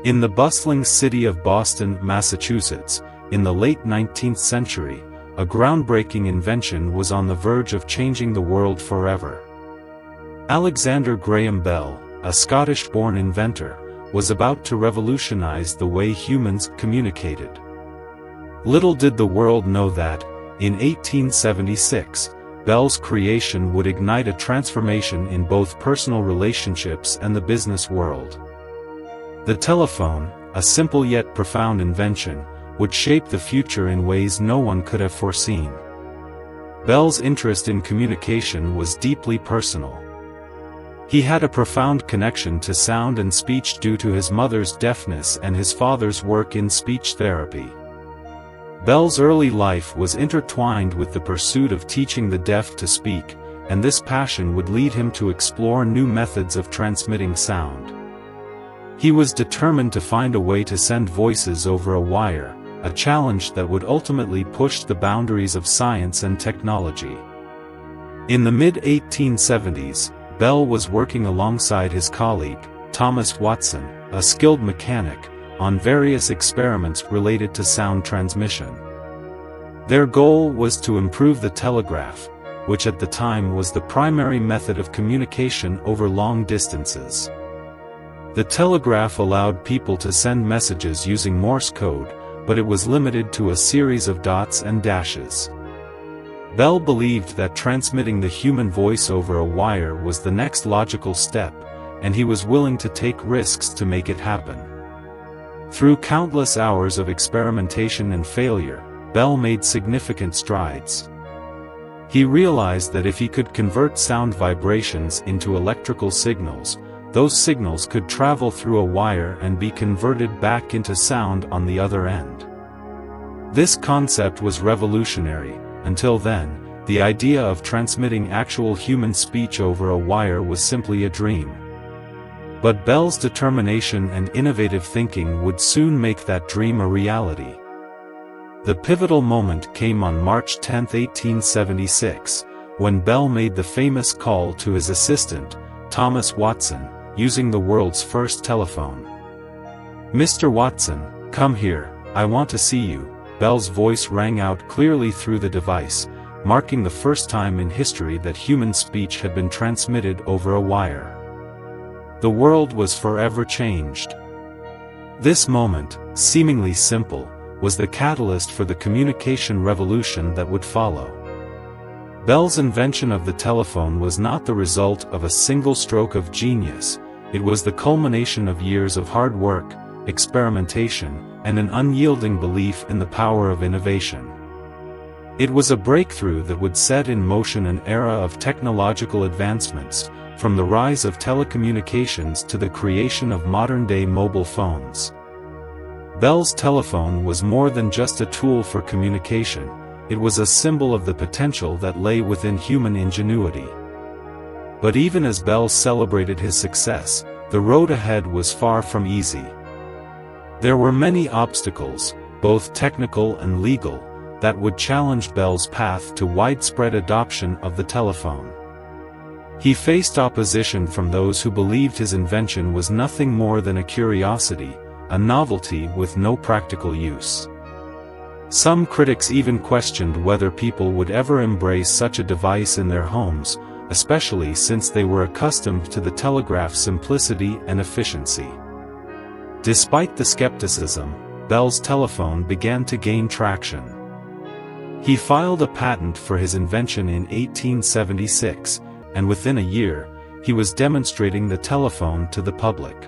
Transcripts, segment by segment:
In the bustling city of Boston, Massachusetts, in the late 19th century, a groundbreaking invention was on the verge of changing the world forever. Alexander Graham Bell, a Scottish-born inventor, was about to revolutionize the way humans communicated. Little did the world know that, in 1876, Bell's creation would ignite a transformation in both personal relationships and the business world. The telephone, a simple yet profound invention, would shape the future in ways no one could have foreseen. Bell's interest in communication was deeply personal. He had a profound connection to sound and speech due to his mother's deafness and his father's work in speech therapy. Bell's early life was intertwined with the pursuit of teaching the deaf to speak, and this passion would lead him to explore new methods of transmitting sound. He was determined to find a way to send voices over a wire, a challenge that would ultimately push the boundaries of science and technology. In the mid-1870s, Bell was working alongside his colleague, Thomas Watson, a skilled mechanic, on various experiments related to sound transmission. Their goal was to improve the telegraph, which at the time was the primary method of communication over long distances. The telegraph allowed people to send messages using Morse code, but it was limited to a series of dots and dashes. Bell believed that transmitting the human voice over a wire was the next logical step, and he was willing to take risks to make it happen. Through countless hours of experimentation and failure, Bell made significant strides. He realized that if he could convert sound vibrations into electrical signals, those signals could travel through a wire and be converted back into sound on the other end. This concept was revolutionary. Until then, the idea of transmitting actual human speech over a wire was simply a dream. But Bell's determination and innovative thinking would soon make that dream a reality. The pivotal moment came on March 10, 1876, when Bell made the famous call to his assistant, Thomas Watson, using the world's first telephone. "Mr. Watson, come here, I want to see you." Bell's voice rang out clearly through the device, marking the first time in history that human speech had been transmitted over a wire. The world was forever changed. This moment, seemingly simple, was the catalyst for the communication revolution that would follow. Bell's invention of the telephone was not the result of a single stroke of genius, it was the culmination of years of hard work, experimentation, and an unyielding belief in the power of innovation. It was a breakthrough that would set in motion an era of technological advancements, from the rise of telecommunications to the creation of modern-day mobile phones. Bell's telephone was more than just a tool for communication, it was a symbol of the potential that lay within human ingenuity. But even as Bell celebrated his success, the road ahead was far from easy. There were many obstacles, both technical and legal, that would challenge Bell's path to widespread adoption of the telephone. He faced opposition from those who believed his invention was nothing more than a curiosity, a novelty with no practical use. Some critics even questioned whether people would ever embrace such a device in their homes, especially since they were accustomed to the telegraph's simplicity and efficiency. Despite the skepticism, Bell's telephone began to gain traction. He filed a patent for his invention in 1876, and within a year, he was demonstrating the telephone to the public.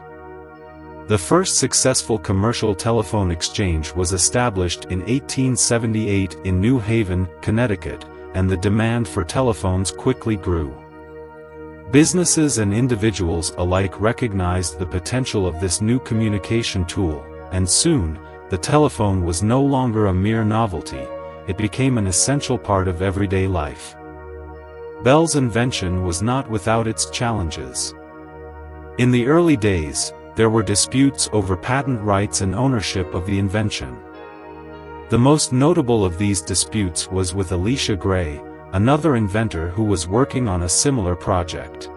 The first successful commercial telephone exchange was established in 1878 in New Haven, Connecticut, and the demand for telephones quickly grew. Businesses and individuals alike recognized the potential of this new communication tool, and soon, the telephone was no longer a mere novelty, it became an essential part of everyday life. Bell's invention was not without its challenges. In the early days, there were disputes over patent rights and ownership of the invention. The most notable of these disputes was with Elisha Gray, another inventor who was working on a similar project.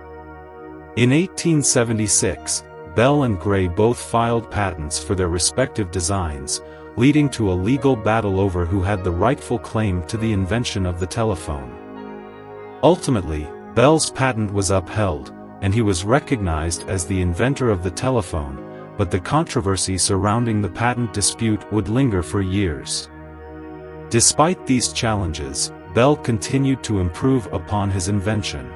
In 1876, Bell and Gray both filed patents for their respective designs, leading to a legal battle over who had the rightful claim to the invention of the telephone. Ultimately, Bell's patent was upheld, and he was recognized as the inventor of the telephone, but the controversy surrounding the patent dispute would linger for years. Despite these challenges, Bell continued to improve upon his invention.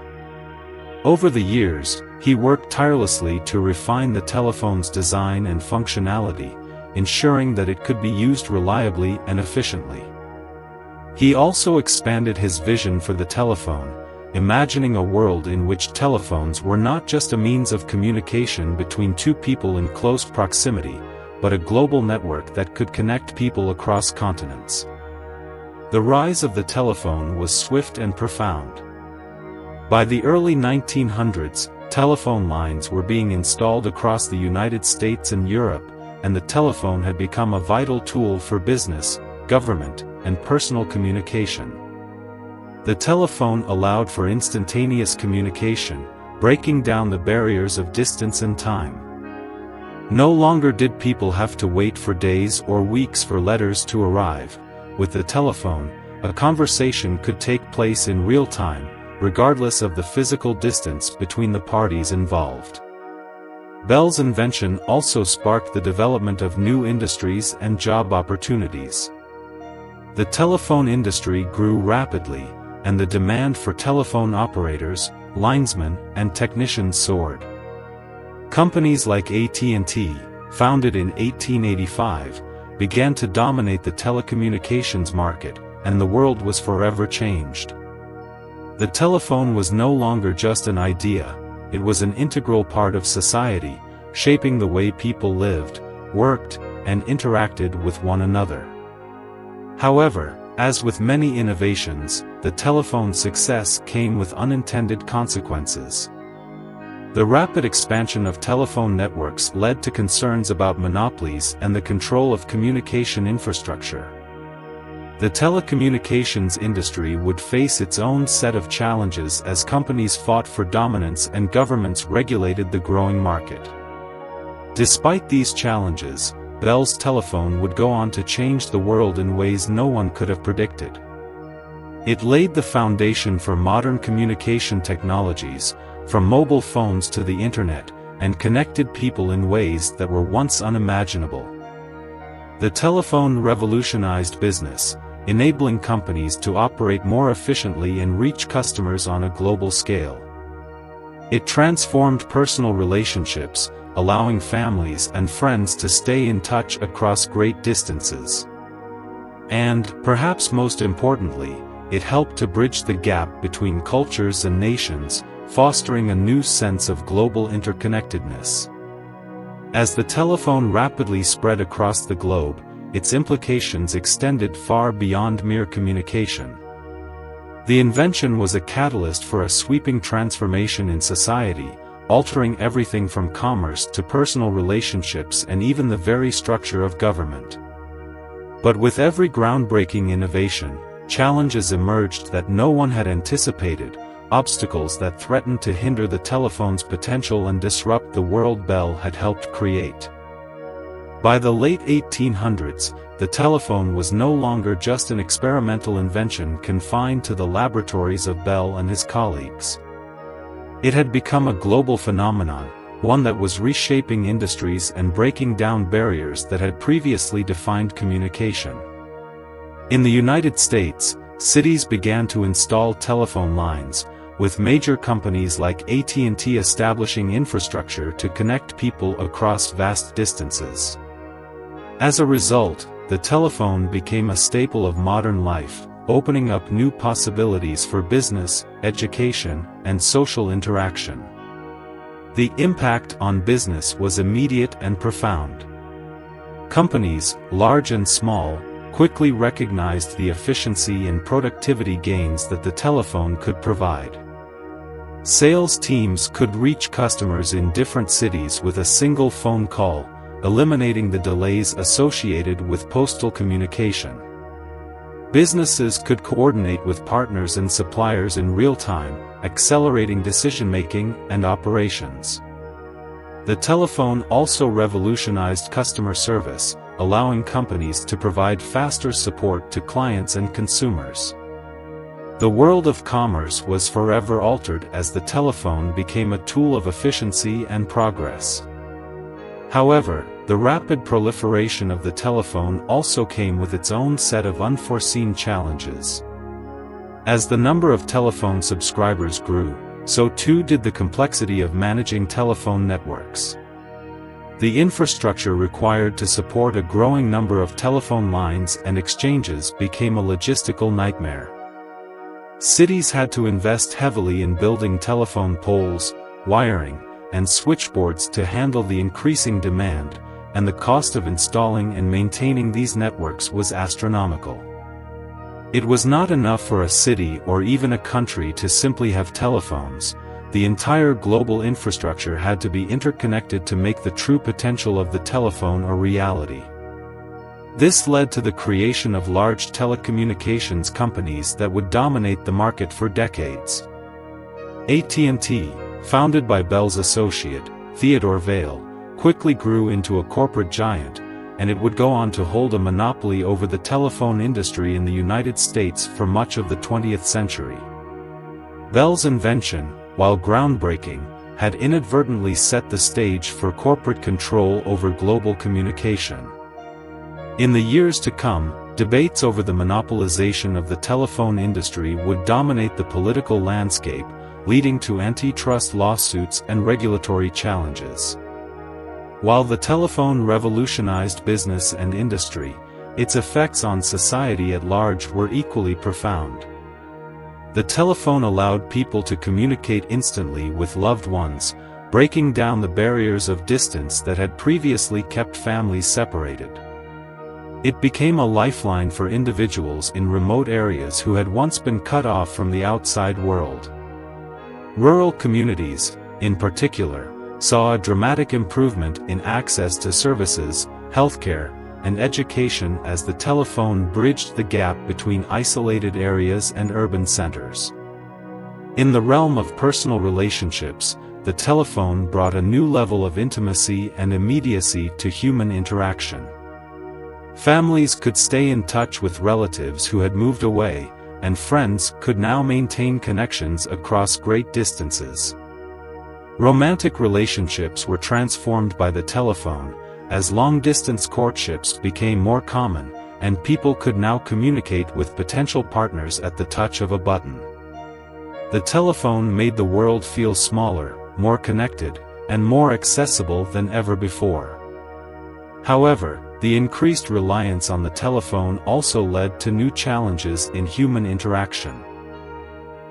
Over the years, he worked tirelessly to refine the telephone's design and functionality, ensuring that it could be used reliably and efficiently. He also expanded his vision for the telephone, imagining a world in which telephones were not just a means of communication between two people in close proximity, but a global network that could connect people across continents. The rise of the telephone was swift and profound. By the early 1900s, telephone lines were being installed across the United States and Europe, and the telephone had become a vital tool for business, government, and personal communication. The telephone allowed for instantaneous communication, breaking down the barriers of distance and time. No longer did people have to wait for days or weeks for letters to arrive. With the telephone, a conversation could take place in real time, regardless of the physical distance between the parties involved. Bell's invention also sparked the development of new industries and job opportunities. The telephone industry grew rapidly, and the demand for telephone operators, linesmen, and technicians soared. Companies like AT&T, founded in 1885, began to dominate the telecommunications market, and the world was forever changed. The telephone was no longer just an idea, it was an integral part of society, shaping the way people lived, worked, and interacted with one another. However, as with many innovations, the telephone's success came with unintended consequences. The rapid expansion of telephone networks led to concerns about monopolies and the control of communication infrastructure. The telecommunications industry would face its own set of challenges as companies fought for dominance and governments regulated the growing market. Despite these challenges, Bell's telephone would go on to change the world in ways no one could have predicted. It laid the foundation for modern communication technologies, from mobile phones to the internet, and connected people in ways that were once unimaginable. The telephone revolutionized business, enabling companies to operate more efficiently and reach customers on a global scale. It transformed personal relationships, allowing families and friends to stay in touch across great distances. And, perhaps most importantly, it helped to bridge the gap between cultures and nations, fostering a new sense of global interconnectedness. As the telephone rapidly spread across the globe, its implications extended far beyond mere communication. The invention was a catalyst for a sweeping transformation in society, altering everything from commerce to personal relationships and even the very structure of government. But with every groundbreaking innovation, challenges emerged that no one had anticipated, obstacles that threatened to hinder the telephone's potential and disrupt the world Bell had helped create. By the late 1800s, the telephone was no longer just an experimental invention confined to the laboratories of Bell and his colleagues. It had become a global phenomenon, one that was reshaping industries and breaking down barriers that had previously defined communication. In the United States, cities began to install telephone lines, with major companies like AT&T establishing infrastructure to connect people across vast distances. As a result, the telephone became a staple of modern life, opening up new possibilities for business, education, and social interaction. The impact on business was immediate and profound. Companies, large and small, quickly recognized the efficiency and productivity gains that the telephone could provide. Sales teams could reach customers in different cities with a single phone call, eliminating the delays associated with postal communication. Businesses could coordinate with partners and suppliers in real time, accelerating decision-making and operations. The telephone also revolutionized customer service, allowing companies to provide faster support to clients and consumers. The world of commerce was forever altered as the telephone became a tool of efficiency and progress. However, the rapid proliferation of the telephone also came with its own set of unforeseen challenges. As the number of telephone subscribers grew, so too did the complexity of managing telephone networks. The infrastructure required to support a growing number of telephone lines and exchanges became a logistical nightmare. Cities had to invest heavily in building telephone poles, wiring, and switchboards to handle the increasing demand, and the cost of installing and maintaining these networks was astronomical. It was not enough for a city or even a country to simply have telephones. The entire global infrastructure had to be interconnected to make the true potential of the telephone a reality. This led to the creation of large telecommunications companies that would dominate the market for decades. AT&T, founded by Bell's associate, Theodore Vail, quickly grew into a corporate giant, and it would go on to hold a monopoly over the telephone industry in the United States for much of the 20th century. Bell's invention, while groundbreaking, had inadvertently set the stage for corporate control over global communication. In the years to come, debates over the monopolization of the telephone industry would dominate the political landscape, leading to antitrust lawsuits and regulatory challenges. While the telephone revolutionized business and industry, its effects on society at large were equally profound. The telephone allowed people to communicate instantly with loved ones, breaking down the barriers of distance that had previously kept families separated. It became a lifeline for individuals in remote areas who had once been cut off from the outside world. Rural communities, in particular, saw a dramatic improvement in access to services, healthcare, and education as the telephone bridged the gap between isolated areas and urban centers. In the realm of personal relationships, the telephone brought a new level of intimacy and immediacy to human interaction. Families could stay in touch with relatives who had moved away, and friends could now maintain connections across great distances. Romantic relationships were transformed by the telephone, as long-distance courtships became more common, and people could now communicate with potential partners at the touch of a button. The telephone made the world feel smaller, more connected, and more accessible than ever before. However, the increased reliance on the telephone also led to new challenges in human interaction.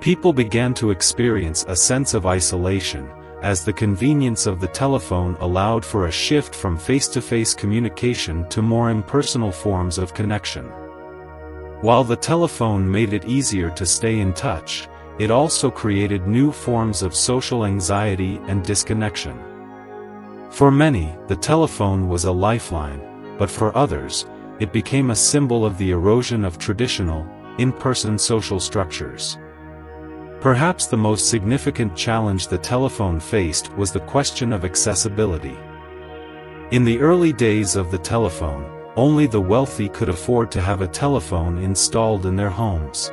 People began to experience a sense of isolation, as the convenience of the telephone allowed for a shift from face-to-face communication to more impersonal forms of connection. While the telephone made it easier to stay in touch, it also created new forms of social anxiety and disconnection. For many, the telephone was a lifeline, but for others, it became a symbol of the erosion of traditional, in-person social structures. Perhaps the most significant challenge the telephone faced was the question of accessibility. In the early days of the telephone, only the wealthy could afford to have a telephone installed in their homes.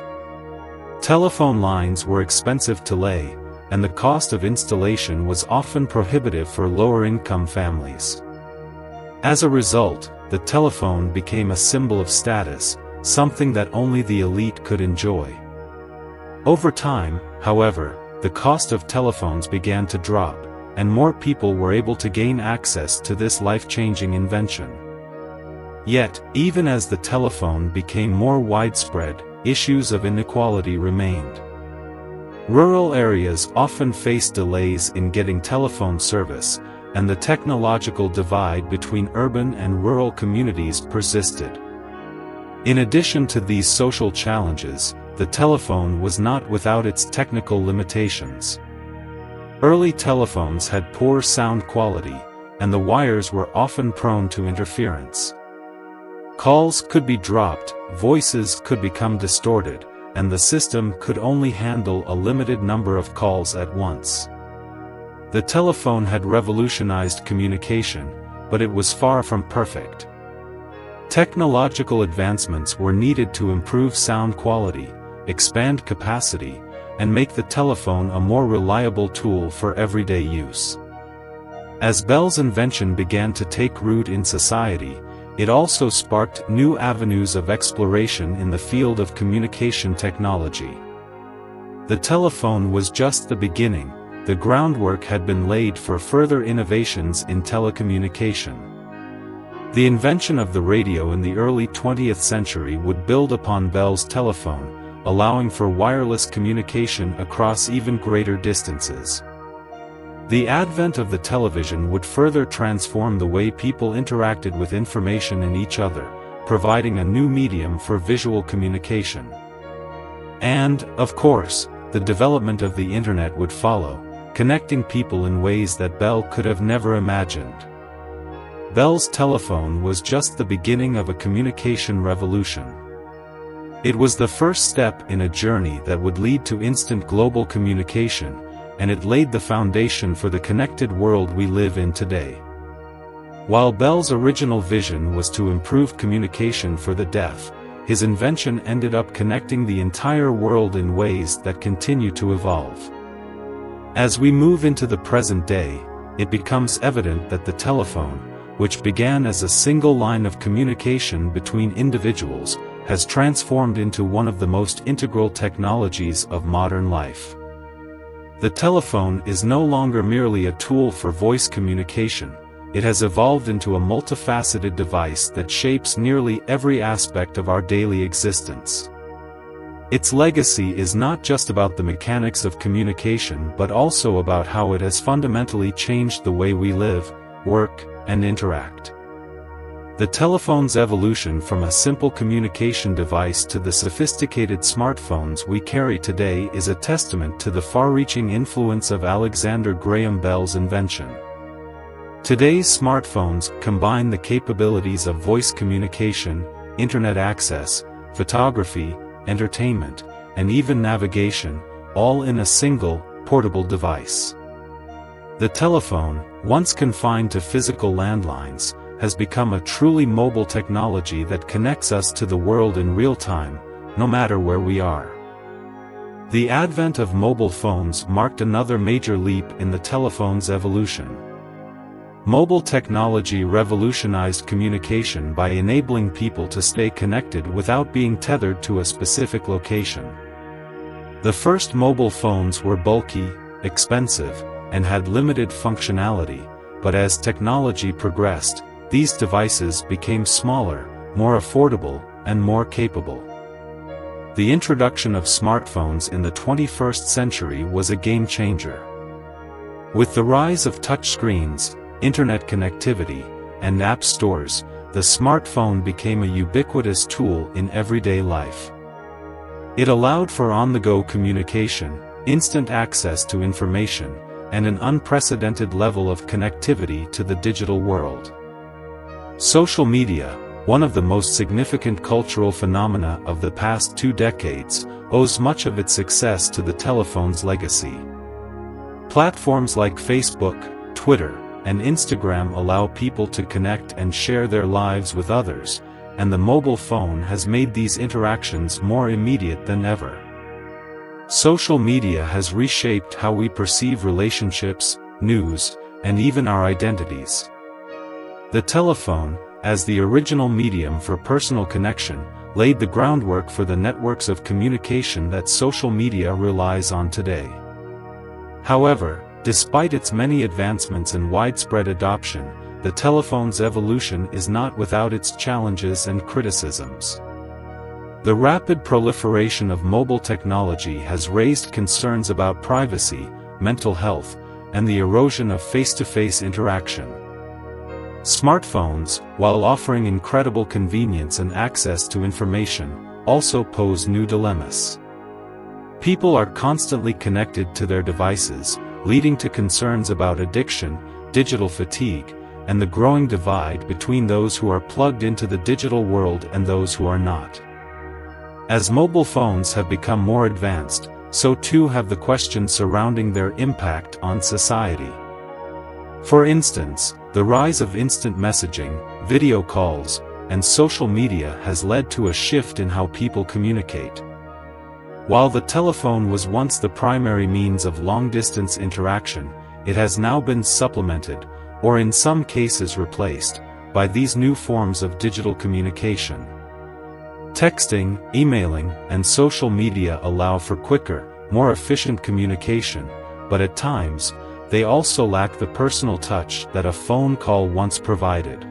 Telephone lines were expensive to lay, and the cost of installation was often prohibitive for lower-income families. As a result, the telephone became a symbol of status, something that only the elite could enjoy. Over time, however, the cost of telephones began to drop, and more people were able to gain access to this life-changing invention. Yet, even as the telephone became more widespread, issues of inequality remained. Rural areas often faced delays in getting telephone service, and the technological divide between urban and rural communities persisted. In addition to these social challenges, the telephone was not without its technical limitations. Early telephones had poor sound quality, and the wires were often prone to interference. Calls could be dropped, voices could become distorted, and the system could only handle a limited number of calls at once. The telephone had revolutionized communication, but it was far from perfect. Technological advancements were needed to improve sound quality, expand capacity, and make the telephone a more reliable tool for everyday use. As Bell's invention began to take root in society, it also sparked new avenues of exploration in the field of communication technology. The telephone was just the beginning. The groundwork had been laid for further innovations in telecommunication. The invention of the radio in the early 20th century would build upon Bell's telephone, allowing for wireless communication across even greater distances. The advent of the television would further transform the way people interacted with information and each other, providing a new medium for visual communication. And, of course, the development of the internet would follow, connecting people in ways that Bell could have never imagined. Bell's telephone was just the beginning of a communication revolution. It was the first step in a journey that would lead to instant global communication, and it laid the foundation for the connected world we live in today. While Bell's original vision was to improve communication for the deaf, his invention ended up connecting the entire world in ways that continue to evolve. As we move into the present day, it becomes evident that the telephone, which began as a single line of communication between individuals, has transformed into one of the most integral technologies of modern life. The telephone is no longer merely a tool for voice communication. It has evolved into a multifaceted device that shapes nearly every aspect of our daily existence. Its legacy is not just about the mechanics of communication but also about how it has fundamentally changed the way we live, work, and interact. The telephone's evolution from a simple communication device to the sophisticated smartphones we carry today is a testament to the far-reaching influence of Alexander Graham Bell's invention. Today's smartphones combine the capabilities of voice communication, internet access, photography, entertainment, and even navigation, all in a single, portable device. The telephone, once confined to physical landlines, has become a truly mobile technology that connects us to the world in real time, no matter where we are. The advent of mobile phones marked another major leap in the telephone's evolution. Mobile technology revolutionized communication by enabling people to stay connected without being tethered to a specific location. The first mobile phones were bulky, expensive, and had limited functionality, but as technology progressed, these devices became smaller, more affordable, and more capable. The introduction of smartphones in the 21st century was a game-changer. With the rise of touchscreens, internet connectivity, and app stores, the smartphone became a ubiquitous tool in everyday life. It allowed for on-the-go communication, instant access to information, and an unprecedented level of connectivity to the digital world. Social media, one of the most significant cultural phenomena of the past 2 decades, owes much of its success to the telephone's legacy. Platforms like Facebook, Twitter, and Instagram allow people to connect and share their lives with others, and the mobile phone has made these interactions more immediate than ever. Social media has reshaped how we perceive relationships, news, and even our identities. The telephone, as the original medium for personal connection, laid the groundwork for the networks of communication that social media relies on today. However, despite its many advancements and widespread adoption, the telephone's evolution is not without its challenges and criticisms. The rapid proliferation of mobile technology has raised concerns about privacy, mental health, and the erosion of face-to-face interaction. Smartphones, while offering incredible convenience and access to information, also pose new dilemmas. People are constantly connected to their devices, leading to concerns about addiction, digital fatigue, and the growing divide between those who are plugged into the digital world and those who are not. As mobile phones have become more advanced, so too have the questions surrounding their impact on society. For instance, the rise of instant messaging, video calls, and social media has led to a shift in how people communicate. While the telephone was once the primary means of long-distance interaction, it has now been supplemented, or in some cases replaced, by these new forms of digital communication. Texting, emailing, and social media allow for quicker, more efficient communication, but at times, they also lack the personal touch that a phone call once provided.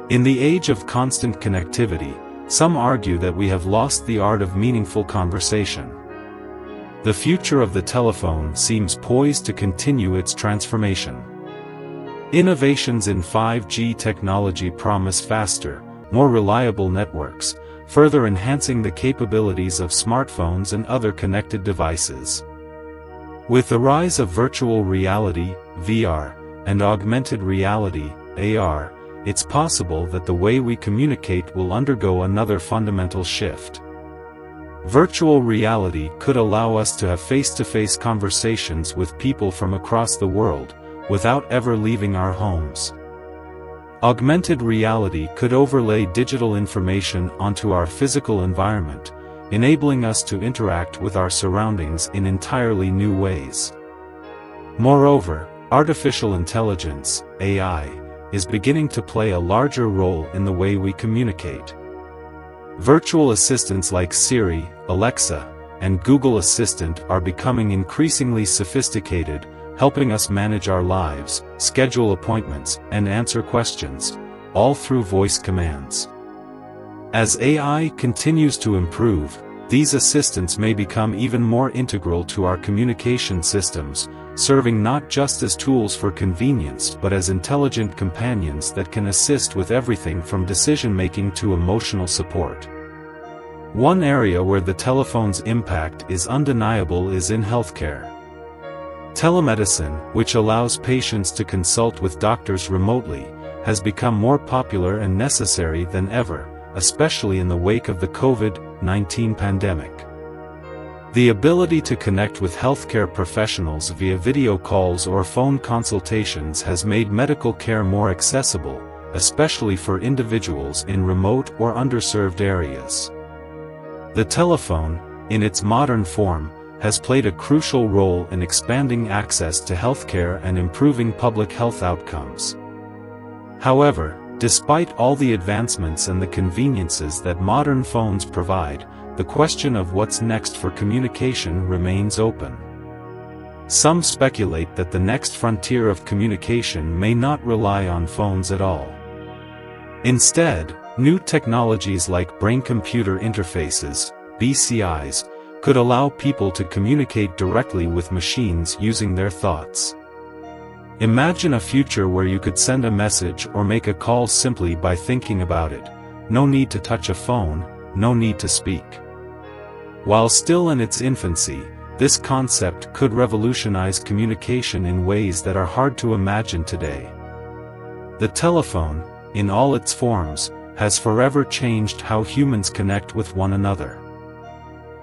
In the age of constant connectivity, some argue that we have lost the art of meaningful conversation. The future of the telephone seems poised to continue its transformation. Innovations in 5G technology promise faster, more reliable networks, further enhancing the capabilities of smartphones and other connected devices. With the rise of virtual reality, VR, and augmented reality, AR, it's possible that the way we communicate will undergo another fundamental shift. Virtual reality could allow us to have face-to-face conversations with people from across the world, without ever leaving our homes. Augmented reality could overlay digital information onto our physical environment, enabling us to interact with our surroundings in entirely new ways. Moreover, artificial intelligence, AI, is beginning to play a larger role in the way we communicate. Virtual assistants like Siri, Alexa, and Google Assistant are becoming increasingly sophisticated, helping us manage our lives, schedule appointments, and answer questions, all through voice commands. As AI continues to improve, these assistants may become even more integral to our communication systems, serving not just as tools for convenience but as intelligent companions that can assist with everything from decision-making to emotional support. One area where the telephone's impact is undeniable is in healthcare. Telemedicine, which allows patients to consult with doctors remotely, has become more popular and necessary than ever, especially in the wake of the COVID-19 pandemic. The ability to connect with healthcare professionals via video calls or phone consultations has made medical care more accessible, especially for individuals in remote or underserved areas. The telephone, in its modern form, has played a crucial role in expanding access to healthcare and improving public health outcomes. However, despite all the advancements and the conveniences that modern phones provide, the question of what's next for communication remains open. Some speculate that the next frontier of communication may not rely on phones at all. Instead, new technologies like brain-computer interfaces, BCIs, could allow people to communicate directly with machines using their thoughts. Imagine a future where you could send a message or make a call simply by thinking about it. No need to touch a phone, no need to speak. While still in its infancy, this concept could revolutionize communication in ways that are hard to imagine today. The telephone, in all its forms, has forever changed how humans connect with one another.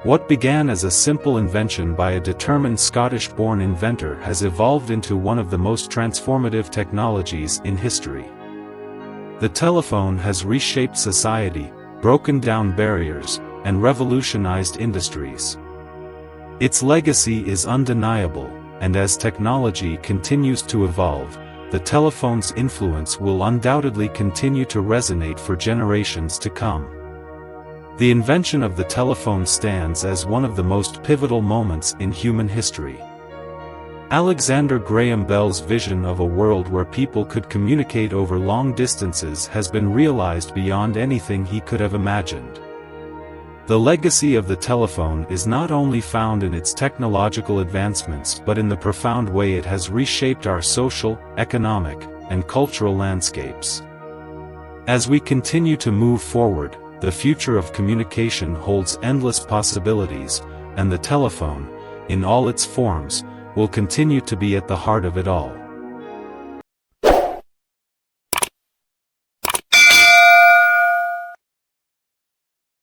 What began as a simple invention by a determined Scottish-born inventor has evolved into one of the most transformative technologies in history. The telephone has reshaped society, broken down barriers, and revolutionized industries. Its legacy is undeniable, and as technology continues to evolve, the telephone's influence will undoubtedly continue to resonate for generations to come. The invention of the telephone stands as one of the most pivotal moments in human history. Alexander Graham Bell's vision of a world where people could communicate over long distances has been realized beyond anything he could have imagined. The legacy of the telephone is not only found in its technological advancements but in the profound way it has reshaped our social, economic, and cultural landscapes. As we continue to move forward, the future of communication holds endless possibilities, and the telephone, in all its forms, will continue to be at the heart of it all.